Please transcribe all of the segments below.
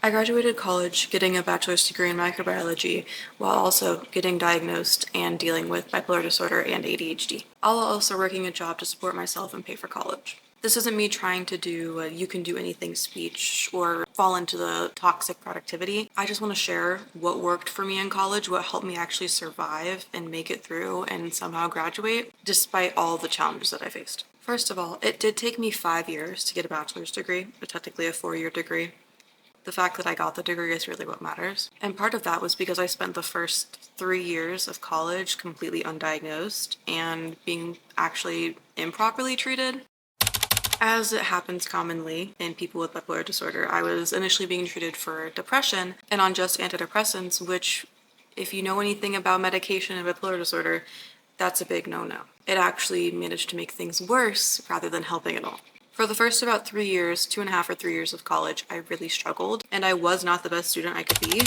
I graduated college getting a bachelor's degree in microbiology while also getting diagnosed and dealing with bipolar disorder and ADHD, all while also working a job to support myself and pay for college. This isn't me trying to do a you can do anything speech or fall into the toxic productivity. I just want to share what worked for me in college, what helped me actually survive and make it through and somehow graduate despite all the challenges that I faced. First of all, it did take me 5 years to get a bachelor's degree, but technically a 4-year degree. The fact that I got the degree is really what matters. And part of that was because I spent the first 3 years of college completely undiagnosed and being actually improperly treated. As it happens commonly in people with bipolar disorder, I was initially being treated for depression and on just antidepressants, which, if you know anything about medication and bipolar disorder, that's a big no-no. It actually managed to make things worse rather than helping at all. For the first about 3 years, 2.5 or 3 years of college, I really struggled and I was not the best student I could be.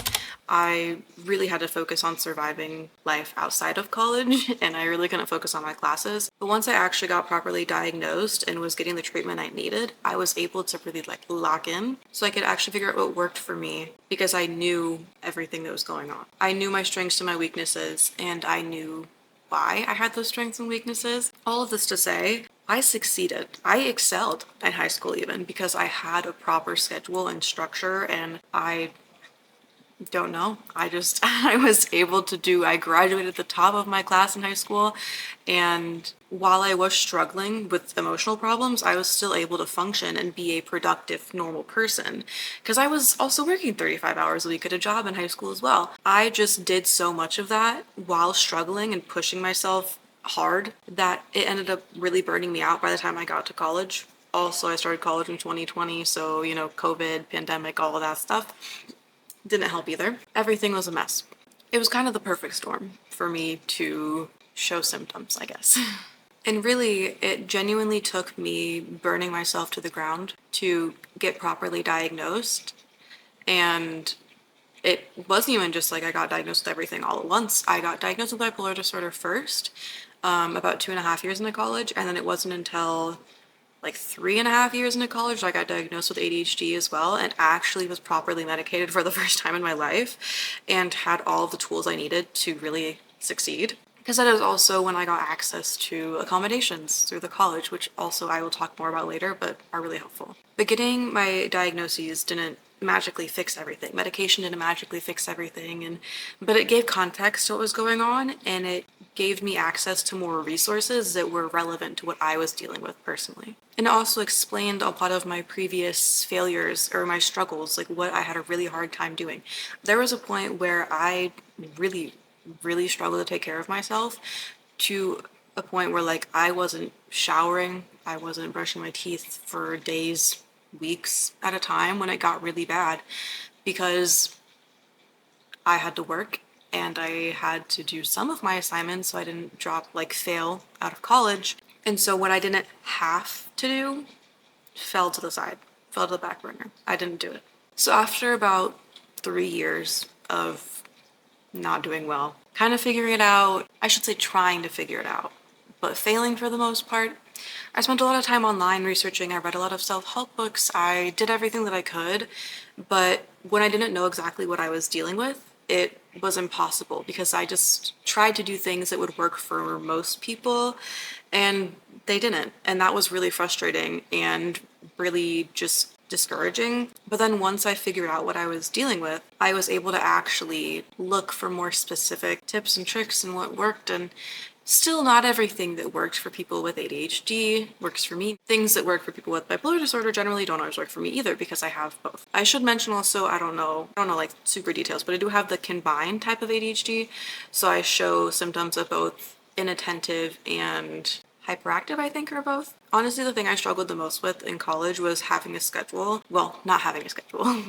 I really had to focus on surviving life outside of college and I really couldn't focus on my classes. But once I actually got properly diagnosed and was getting the treatment I needed, I was able to really lock in so I could actually figure out what worked for me because I knew everything that was going on. I knew my strengths and my weaknesses and I knew why I had those strengths and weaknesses. All of this to say, I succeeded. I excelled in high school even because I had a proper schedule and structure and I don't know. I was able to I graduated at the top of my class in high school. And while I was struggling with emotional problems, I was still able to function and be a productive, normal person. Because I was also working 35 hours a week at a job in high school as well. I just did so much of that while struggling and pushing myself hard that it ended up really burning me out by the time I got to college. Also, I started college in 2020, so, COVID, pandemic, all of that stuff didn't help either. Everything was a mess. It was kind of the perfect storm for me to show symptoms, I guess. And really, it genuinely took me burning myself to the ground to get properly diagnosed. And it wasn't even just like I got diagnosed with everything all at once. I got diagnosed with bipolar disorder first, about 2.5 years into college. And then it wasn't until 3.5 years into college I got diagnosed with ADHD as well and actually was properly medicated for the first time in my life and had all the tools I needed to really succeed. Because that is also when I got access to accommodations through the college, which also I will talk more about later, but are really helpful. But getting my diagnoses didn't magically fix everything. Medication didn't magically fix everything, but it gave context to what was going on and it gave me access to more resources that were relevant to what I was dealing with personally. And it also explained a lot of my previous failures or my struggles, like what I had a really hard time doing. There was a point where I really, really struggled to take care of myself to a point where I wasn't showering, I wasn't brushing my teeth for days, weeks at a time when it got really bad because I had to work and I had to do some of my assignments so I didn't fail out of college. And so what I didn't have to do fell to the side, fell to the back burner. I didn't do it. So after about 3 years of not doing well, kind of figuring it out, I should say trying to figure it out, but failing for the most part, I spent a lot of time online researching. I read a lot of self-help books. I did everything that I could, but when I didn't know exactly what I was dealing with, it was impossible because I just tried to do things that would work for most people and they didn't. And that was really frustrating and really just discouraging. But then once I figured out what I was dealing with, I was able to actually look for more specific tips and tricks and what worked. And still not everything that worked for people with ADHD works for me. Things that work for people with bipolar disorder generally don't always work for me either because I have both. I should mention also, I don't know super details, but I do have the combined type of ADHD. So I show symptoms of both inattentive and hyperactive, I think, are both. Honestly, the thing I struggled the most with in college was having a schedule. Well, not having a schedule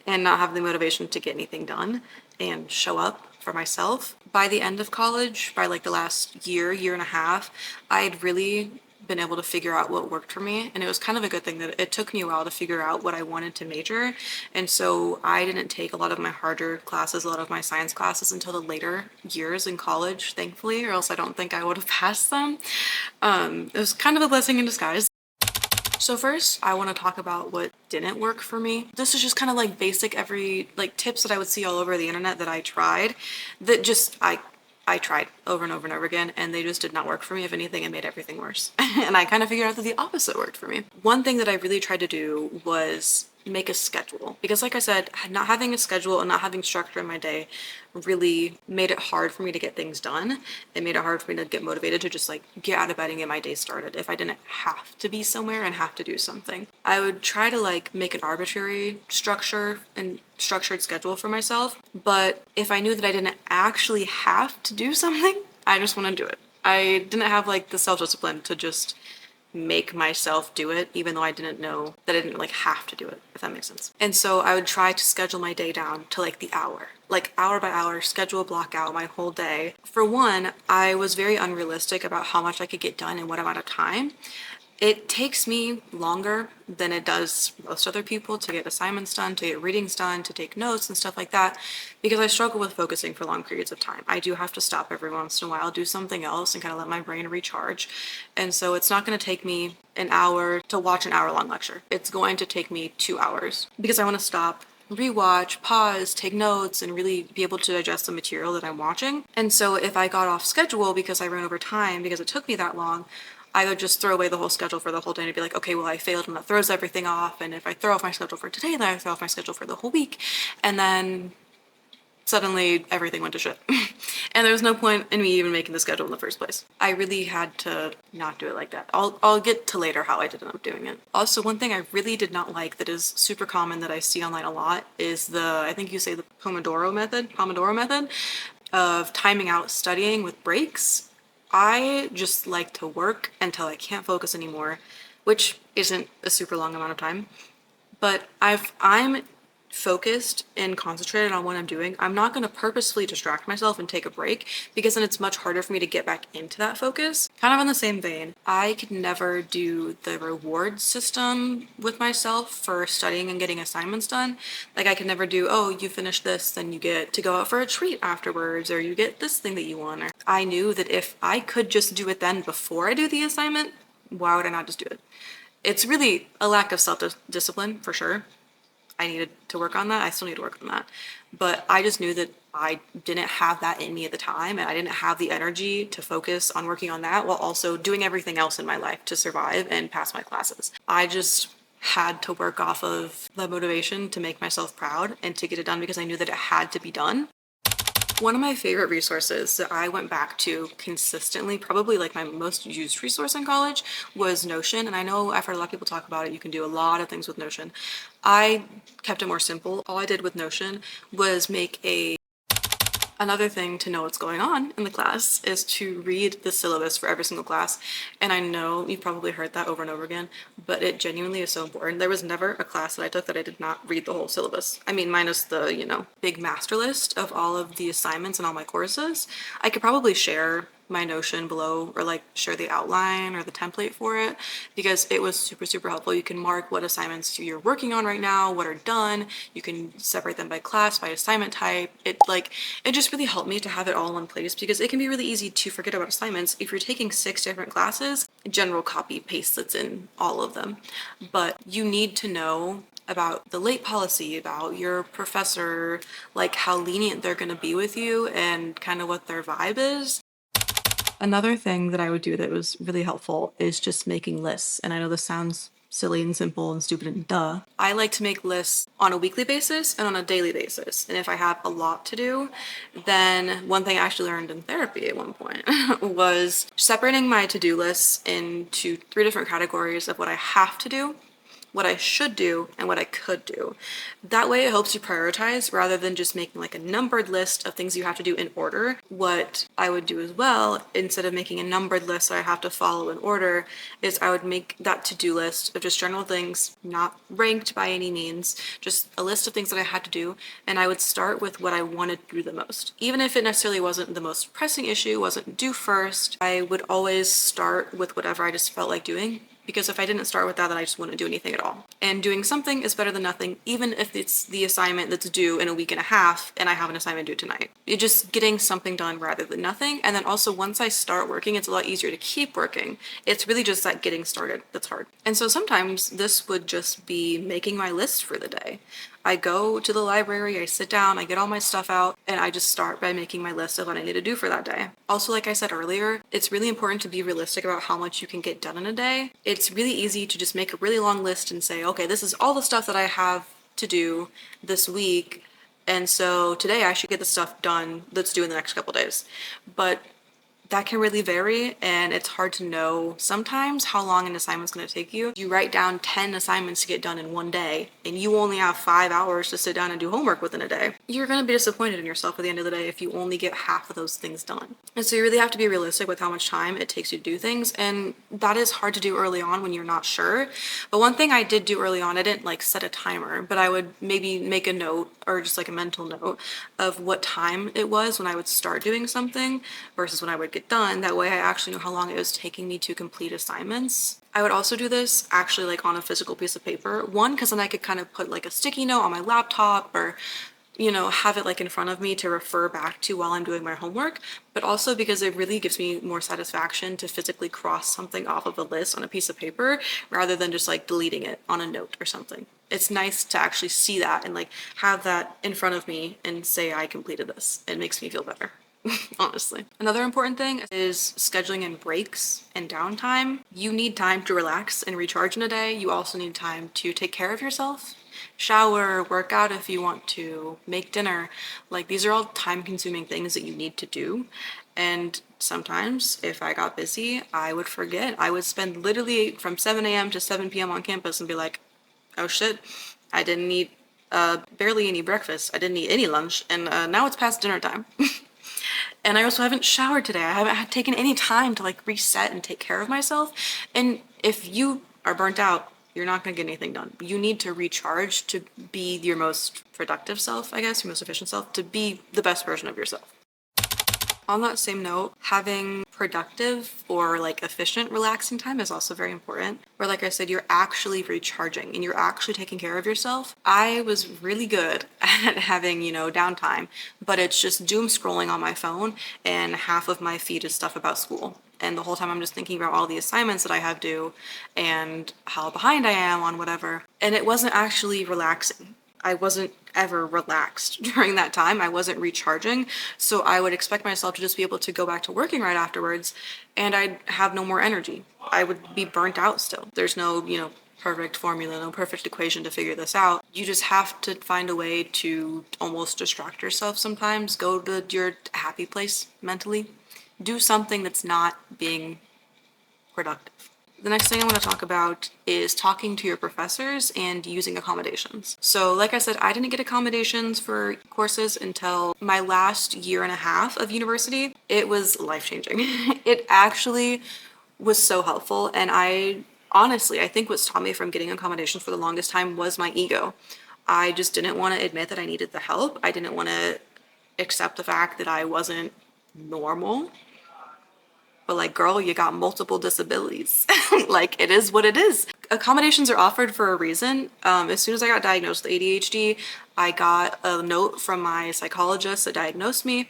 and not having the motivation to get anything done and show up for myself. By the end of college, by the last year and a half, I had really been able to figure out what worked for me. And it was kind of a good thing that it took me a while to figure out what I wanted to major. And so I didn't take a lot of my harder classes, a lot of my science classes until the later years in college, thankfully, or else I don't think I would have passed them. It was kind of a blessing in disguise. So first, I want to talk about what didn't work for me. This is just kind of like basic tips that I would see all over the internet that I tried that just I tried over and over and over again, and they just did not work for me. If anything, it made everything worse. And I kind of figured out that the opposite worked for me. One thing that I really tried to do was make a schedule, because like I said, not having a schedule and not having structure in my day really made it hard for me to get things done. It made it hard for me to get motivated to just like get out of bed and get my day started if I didn't have to be somewhere and have to do something. I would try to like make an arbitrary structure and structured schedule for myself, but if I knew that I didn't actually have to do something, I just want to do it. I didn't have like the self-discipline to just make myself do it, even though I didn't know that I didn't like have to do it, if that makes sense. And so I would try to schedule my day down to like the hour, like hour by hour, schedule, block out my whole day. For one, I was very unrealistic about how much I could get done in what amount of time. It takes me longer than it does most other people to get assignments done, to get readings done, to take notes and stuff like that, because I struggle with focusing for long periods of time. I do have to stop every once in a while, do something else, and kind of let my brain recharge. And so it's not going to take me an hour to watch an hour-long lecture. It's going to take me 2 hours because I want to stop, rewatch, pause, take notes, and really be able to digest the material that I'm watching. And so if I got off schedule because I ran over time because it took me that long, I would just throw away the whole schedule for the whole day and be like, okay, well, I failed, and that throws everything off. And if I throw off my schedule for today, then I throw off my schedule for the whole week. And then suddenly everything went to shit. And there was no point in me even making the schedule in the first place. I really had to not do it like that. I'll get to later how I did end up doing it. Also, one thing I really did not like that is super common that I see online a lot is I think you say the Pomodoro method of timing out studying with breaks. I just like to work until I can't focus anymore, which isn't a super long amount of time. But I'm focused and concentrated on what I'm doing. I'm not going to purposefully distract myself and take a break, because then it's much harder for me to get back into that focus. Kind of in the same vein, I could never do the reward system with myself for studying and getting assignments done. Like I could never do, oh, you finish this, then you get to go out for a treat afterwards, or you get this thing that you want. Or I knew that if I could just do it then before I do the assignment, why would I not just do it? It's really a lack of self-discipline for sure. I needed to work on that. I still need to work on that. But I just knew that I didn't have that in me at the time, and I didn't have the energy to focus on working on that while also doing everything else in my life to survive and pass my classes. I just had to work off of the motivation to make myself proud and to get it done because I knew that it had to be done. One of my favorite resources that I went back to consistently, probably like my most used resource in college, was Notion. And I know I've heard a lot of people talk about it. You can do a lot of things with Notion. I kept it more simple. All I did with Notion was make another thing to know what's going on in the class is to read the syllabus for every single class. And I know you've probably heard that over and over again, but it genuinely is so important. There was never a class that I took that I did not read the whole syllabus. I mean, minus the, big master list of all of the assignments and all my courses. I could probably share my Notion below, or like share the outline or the template for it, because it was super, super helpful. You can mark what assignments you're working on right now, what are done. You can separate them by class, by assignment type. It just really helped me to have it all in one place, because it can be really easy to forget about assignments. If you're taking 6 different classes, general copy paste that's in all of them. But you need to know about the late policy, about your professor, like how lenient they're going to be with you and kind of what their vibe is. Another thing that I would do that was really helpful is just making lists. And I know this sounds silly and simple and stupid and duh. I like to make lists on a weekly basis and on a daily basis. And if I have a lot to do, then one thing I actually learned in therapy at one point was separating my to-do lists into 3 different categories of what I have to do, what I should do, and what I could do. That way it helps you prioritize rather than just making like a numbered list of things you have to do in order. What I would do as well, instead of making a numbered list that I have to follow in order, is I would make that to-do list of just general things, not ranked by any means, just a list of things that I had to do, and I would start with what I wanted to do the most. Even if it necessarily wasn't the most pressing issue, wasn't due first, I would always start with whatever I just felt like doing, because if I didn't start with that, then I just wouldn't do anything at all. And doing something is better than nothing, even if it's the assignment that's due in a week and a half and I have an assignment due tonight. You're just getting something done rather than nothing. And then also once I start working, it's a lot easier to keep working. It's really just that getting started that's hard. And so sometimes this would just be making my list for the day. I go to the library, I sit down, I get all my stuff out, and I just start by making my list of what I need to do for that day. Also, like I said earlier, it's really important to be realistic about how much you can get done in a day. It's really easy to just make a really long list and say, okay, this is all the stuff that I have to do this week, and so today I should get the stuff done that's due in the next couple days. But that can really vary, and it's hard to know sometimes how long an assignment's going to take you. You write down 10 assignments to get done in one day, and you only have 5 hours to sit down and do homework within a day. You're going to be disappointed in yourself at the end of the day if you only get half of those things done. And so you really have to be realistic with how much time it takes you to do things, and that is hard to do early on when you're not sure. But one thing I did do early on, I didn't like set a timer, but I would maybe make a note or just like a mental note of what time it was when I would start doing something versus when I would get done. That way I actually knew how long it was taking me to complete assignments. I would also do this actually like on a physical piece of paper. One, because then I could kind of put like a sticky note on my laptop or have it like in front of me to refer back to while I'm doing my homework, but also because it really gives me more satisfaction to physically cross something off of a list on a piece of paper rather than just like deleting it on a note or something. It's nice to actually see that and like have that in front of me and say I completed this. It makes me feel better. Honestly. Another important thing is scheduling in breaks and downtime. You need time to relax and recharge in a day. You also need time to take care of yourself. Shower, work out if you want to, make dinner. Like these are all time-consuming things that you need to do. And sometimes if I got busy, I would forget. I would spend literally from 7 a.m. to 7 p.m. on campus and be like, oh shit, I didn't eat barely any breakfast. I didn't eat any lunch. And now it's past dinner time. And I also haven't showered today. I haven't taken any time to like reset and take care of myself. And if you are burnt out, you're not going to get anything done. You need to recharge to be your most productive self, I guess, your most efficient self, to be the best version of yourself. On that same note, having productive or like efficient relaxing time is also very important. Where like I said, you're actually recharging and you're actually taking care of yourself. I was really good at having, downtime, but it's just doom scrolling on my phone and half of my feed is stuff about school. And the whole time I'm just thinking about all the assignments that I have due and how behind I am on whatever. And it wasn't actually relaxing. I wasn't ever relaxed during that time. I wasn't recharging. So I would expect myself to just be able to go back to working right afterwards and I'd have no more energy. I would be burnt out still. There's no, perfect formula, no perfect equation to figure this out. You just have to find a way to almost distract yourself sometimes. Go to your happy place mentally. Do something that's not being productive. The next thing I want to talk about is talking to your professors and using accommodations. So like I said, I didn't get accommodations for courses until my last year and a half of university. It was life-changing. It actually was so helpful. And I think what stopped me from getting accommodations for the longest time was my ego. I just didn't want to admit that I needed the help. I didn't want to accept the fact that I wasn't normal. But like, girl, you got multiple disabilities. Like, it is what it is. Accommodations are offered for a reason. As soon as I got diagnosed with ADHD, I got a note from my psychologist that diagnosed me,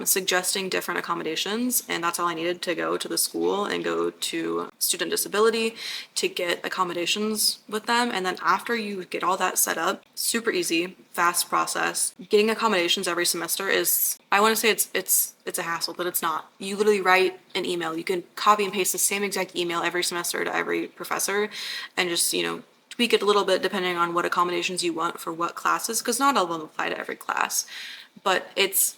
suggesting different accommodations, and that's all I needed to go to the school and go to student disability to get accommodations with them. And then after you get all that set up, super easy, fast process. Getting accommodations every semester is, I want to say it's a hassle, but it's not. You literally write an email. You can copy and paste the same exact email every semester to every professor and just, tweak it a little bit depending on what accommodations you want for what classes, because not all of them apply to every class, but it's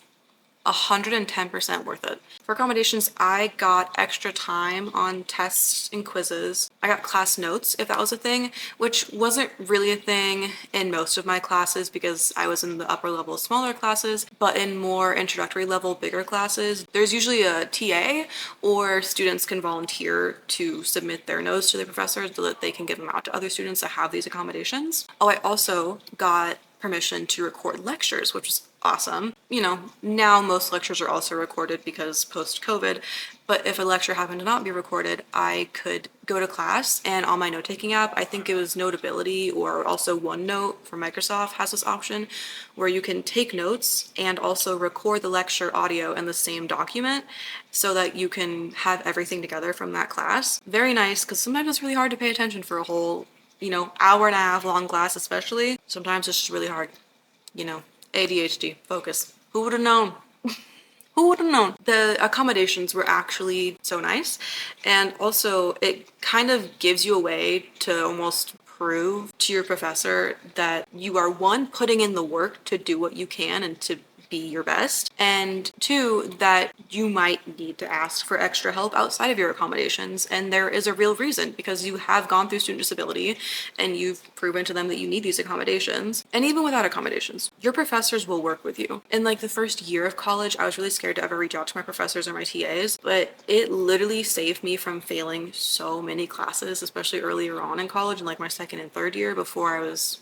110% worth it. For accommodations, I got extra time on tests and quizzes. I got class notes, if that was a thing, which wasn't really a thing in most of my classes because I was in the upper level smaller classes, but in more introductory level bigger classes, there's usually a TA or students can volunteer to submit their notes to the professor so that they can give them out to other students that have these accommodations. Oh, I also got permission to record lectures, which was awesome. You know, now most lectures are also recorded because post-COVID, but if a lecture happened to not be recorded, I could go to class and on my note-taking app, I think it was Notability or also OneNote from Microsoft has this option where you can take notes and also record the lecture audio in the same document so that you can have everything together from that class. Very nice, because sometimes it's really hard to pay attention for a whole, hour and a half long class especially. Sometimes it's just really hard, ADHD, focus. Who would have known? Who would have known? The accommodations were actually so nice. And also it kind of gives you a way to almost prove to your professor that you are, one, putting in the work to do what you can and to be your best, and two, that you might need to ask for extra help outside of your accommodations. And there is a real reason, because you have gone through student disability and you've proven to them that you need these accommodations. And even without accommodations, your professors will work with you. In like the first year of college, I was really scared to ever reach out to my professors or my TAs, but it literally saved me from failing so many classes, especially earlier on in college in like my second and third year before I was,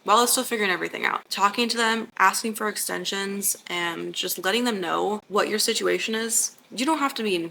while I was still figuring everything out. Talking to them, asking for extensions, and just letting them know what your situation is. You don't have to be,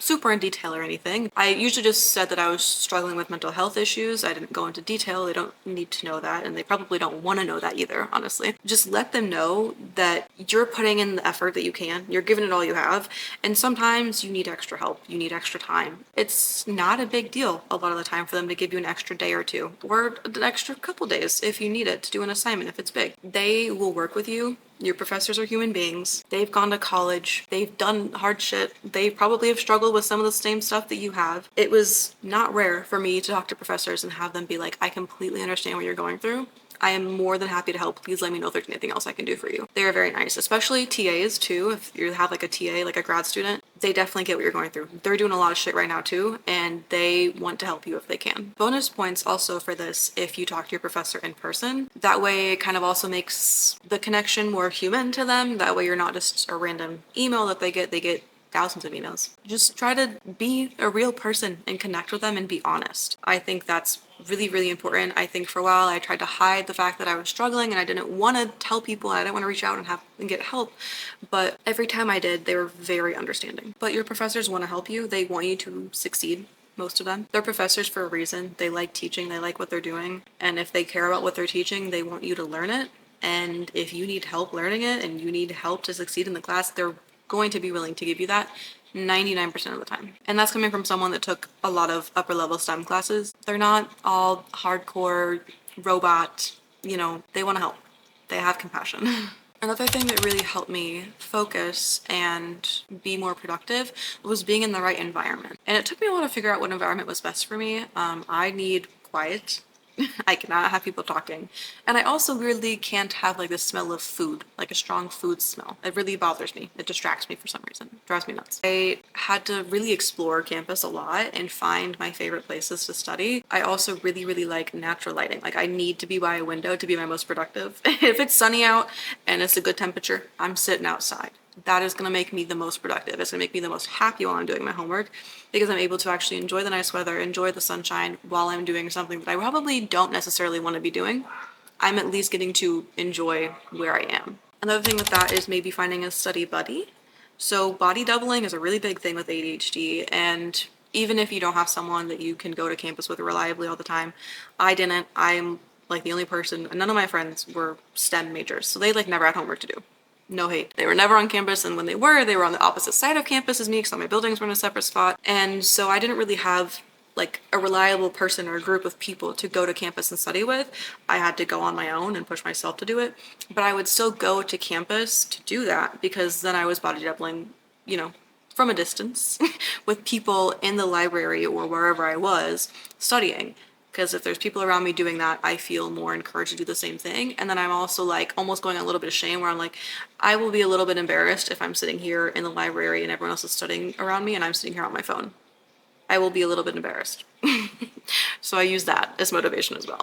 super in detail or anything. I usually just said that I was struggling with mental health issues. I didn't go into detail. They don't need to know that, and they probably don't want to know that either, honestly. Just let them know that you're putting in the effort that you can. You're giving it all you have, and sometimes you need extra help. You need extra time. It's not a big deal a lot of the time for them to give you an extra day or two, or an extra couple days if you need it to do an assignment if it's big. They will work with you. Your professors are human beings. They've gone to college. They've done hard shit. They probably have struggled with some of the same stuff that you have. It was not rare for me to talk to professors and have them be like, I completely understand what you're going through. I am more than happy to help. Please let me know if there's anything else I can do for you. They are very nice, especially TAs too. If you have like a TA, like a grad student, they definitely get what you're going through. They're doing a lot of shit right now too, and they want to help you if they can. Bonus points also for this if you talk to your professor in person. That way it kind of also makes the connection more human to them. That way you're not just a random email that they get thousands of emails. Just try to be a real person and connect with them and be honest. I think that's really, really important. I think for a while I tried to hide the fact that I was struggling and I didn't want to tell people, I didn't want to reach out and get help, but every time I did, they were very understanding. But your professors want to help you. They want you to succeed. Most of them. They're professors for a reason. They like teaching, they like what they're doing, and if they care about what they're teaching, they want you to learn it. And if you need help learning it and you need help to succeed in the class, they're going to be willing to give you that 99% of the time. And that's coming from someone that took a lot of upper level STEM classes. They're not all hardcore robot, they want to help. They have compassion. Another thing that really helped me focus and be more productive was being in the right environment. And it took me a while to figure out what environment was best for me. I need quiet. I cannot have people talking. And I also weirdly can't have like the smell of food, like a strong food smell. It really bothers me. It distracts me for some reason. It drives me nuts. I had to really explore campus a lot and find my favorite places to study. I also really, really like natural lighting. Like I need to be by a window to be my most productive. If it's sunny out and it's a good temperature, I'm sitting outside. That is going to make me the most productive. It's going to make me the most happy while I'm doing my homework, because I'm able to actually enjoy the nice weather, enjoy the sunshine while I'm doing something that I probably don't necessarily want to be doing. I'm at least getting to enjoy where I am. Another thing with that is maybe finding a study buddy. So body doubling is a really big thing with ADHD, and even if you don't have someone that you can go to campus with reliably all the time, I didn't. I'm like the only person, none of my friends were STEM majors, so they like never had homework to do. No hate. They were never on campus, and when they were on the opposite side of campus as me, because all my buildings were in a separate spot. And so I didn't really have like a reliable person or a group of people to go to campus and study with. I had to go on my own and push myself to do it. But I would still go to campus to do that, because then I was body doubling, from a distance with people in the library or wherever I was studying. Because if there's people around me doing that, I feel more encouraged to do the same thing. And then I'm also like almost going a little bit of shame, where I'm like, I will be a little bit embarrassed if I'm sitting here in the library and everyone else is studying around me and I'm sitting here on my phone. I will be a little bit embarrassed. So I use that as motivation as well.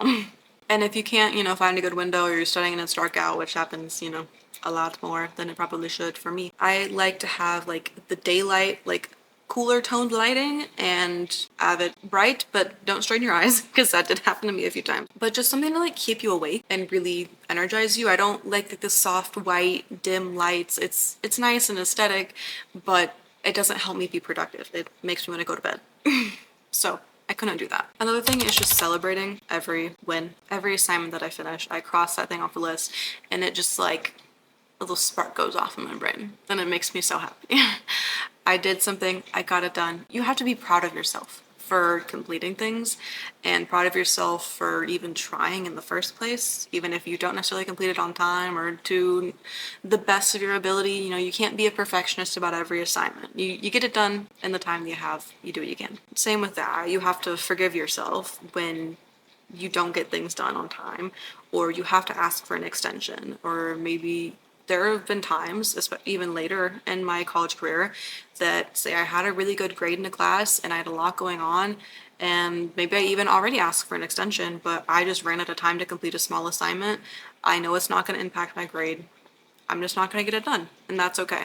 And if you can't, find a good window, or you're studying and it's dark out, which happens, a lot more than it probably should for me, I like to have like the daylight, like cooler toned lighting and have it bright, but don't strain your eyes because that did happen to me a few times. But just something to like keep you awake and really energize you. I don't like the soft white dim lights. It's nice and aesthetic, but it doesn't help me be productive. It makes me want to go to bed. So I couldn't do that. Another thing is just celebrating every win. Every assignment that I finish, I cross that thing off the list, and it just like a little spark goes off in my brain and it makes me so happy. I did something, I got it done. You have to be proud of yourself for completing things and proud of yourself for even trying in the first place, even if you don't necessarily complete it on time or to the best of your ability. You know, you can't be a perfectionist about every assignment. You get it done in the time that you have, you do what you can. Same with that, you have to forgive yourself when you don't get things done on time, or you have to ask for an extension, or maybe there have been times, even later in my college career, that say I had a really good grade in a class and I had a lot going on, and maybe I even already asked for an extension, but I just ran out of time to complete a small assignment. I know it's not going to impact my grade. I'm just not going to get it done, and that's okay.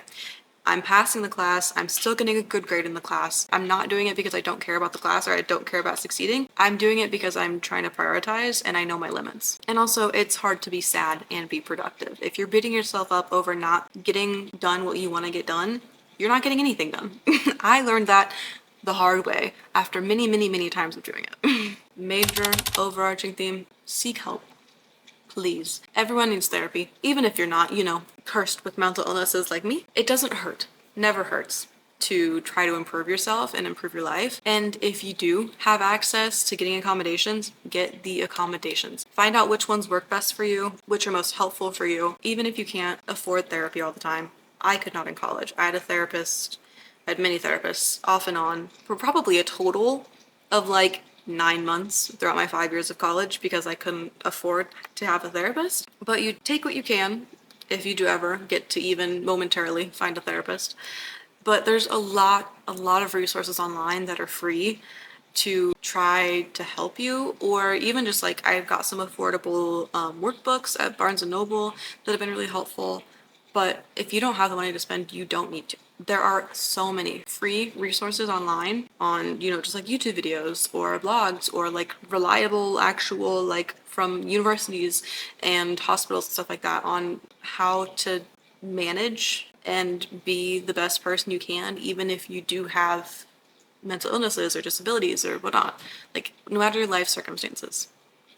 I'm passing the class. I'm still getting a good grade in the class. I'm not doing it because I don't care about the class or I don't care about succeeding. I'm doing it because I'm trying to prioritize and I know my limits. And also, it's hard to be sad and be productive. If you're beating yourself up over not getting done what you want to get done, you're not getting anything done. I learned that the hard way after many, many, many times of doing it. Major overarching theme, seek help. Please. Everyone needs therapy, even if you're not, cursed with mental illnesses like me. It doesn't hurt. Never hurts to try to improve yourself and improve your life. And if you do have access to getting accommodations, get the accommodations. Find out which ones work best for you, which are most helpful for you, even if you can't afford therapy all the time. I could not in college. I had many therapists off and on for probably a total of like 9 months throughout my 5 years of college because I couldn't afford to have a therapist. But you take what you can if you do ever get to even momentarily find a therapist. But there's a lot of resources online that are free to try to help you, or even just like I've got some affordable workbooks at Barnes and Noble that have been really helpful. But if you don't have the money to spend, you don't need to. There are so many free resources online on, just like YouTube videos or blogs or like reliable actual like from universities and hospitals and stuff like that on how to manage and be the best person you can, even if you do have mental illnesses or disabilities or whatnot. Like, no matter your life circumstances,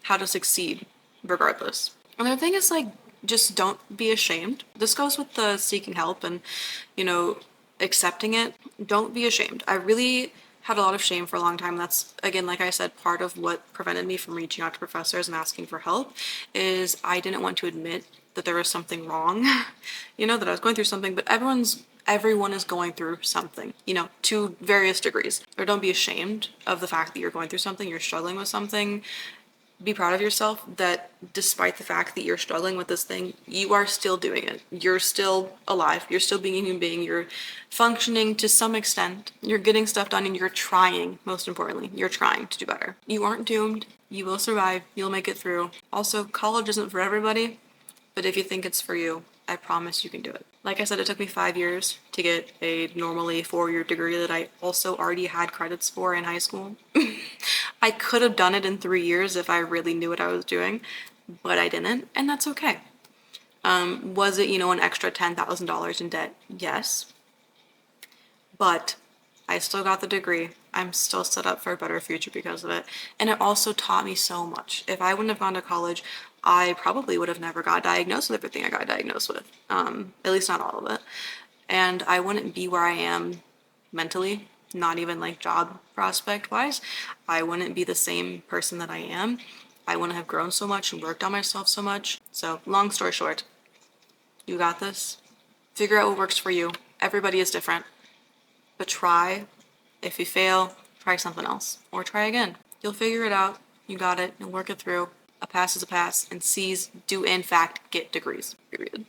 how to succeed regardless. Another thing is like, just don't be ashamed. This goes with the seeking help and, accepting it. Don't be ashamed. I really had a lot of shame for a long time. That's, again, like I said, part of what prevented me from reaching out to professors and asking for help is I didn't want to admit that there was something wrong, that I was going through something, but everyone is going through something, to various degrees. Or don't be ashamed of the fact that you're going through something, you're struggling with something. Be proud of yourself that despite the fact that you're struggling with this thing, you are still doing it. You're still alive. You're still being a human being. You're functioning to some extent. You're getting stuff done and you're trying, most importantly, you're trying to do better. You aren't doomed. You will survive. You'll make it through. Also, college isn't for everybody, but if you think it's for you, I promise you can do it. Like I said, it took me 5 years to get a normally 4-year degree that I also already had credits for in high school. I could have done it in 3 years if I really knew what I was doing, but I didn't, and that's okay. Was it, an extra $10,000 in debt? Yes. But I still got the degree. I'm still set up for a better future because of it. And it also taught me so much. If I wouldn't have gone to college, I probably would have never got diagnosed with everything I got diagnosed with. At least not all of it. And I wouldn't be where I am mentally, not even like job prospect wise. I wouldn't be the same person that I am. I wouldn't have grown so much and worked on myself so much. So long story short, you got this. Figure out what works for you. Everybody is different. But try. If you fail, try something else or try again. You'll figure it out. You got it and work it through. A pass is a pass, and C's do in fact get degrees. Period.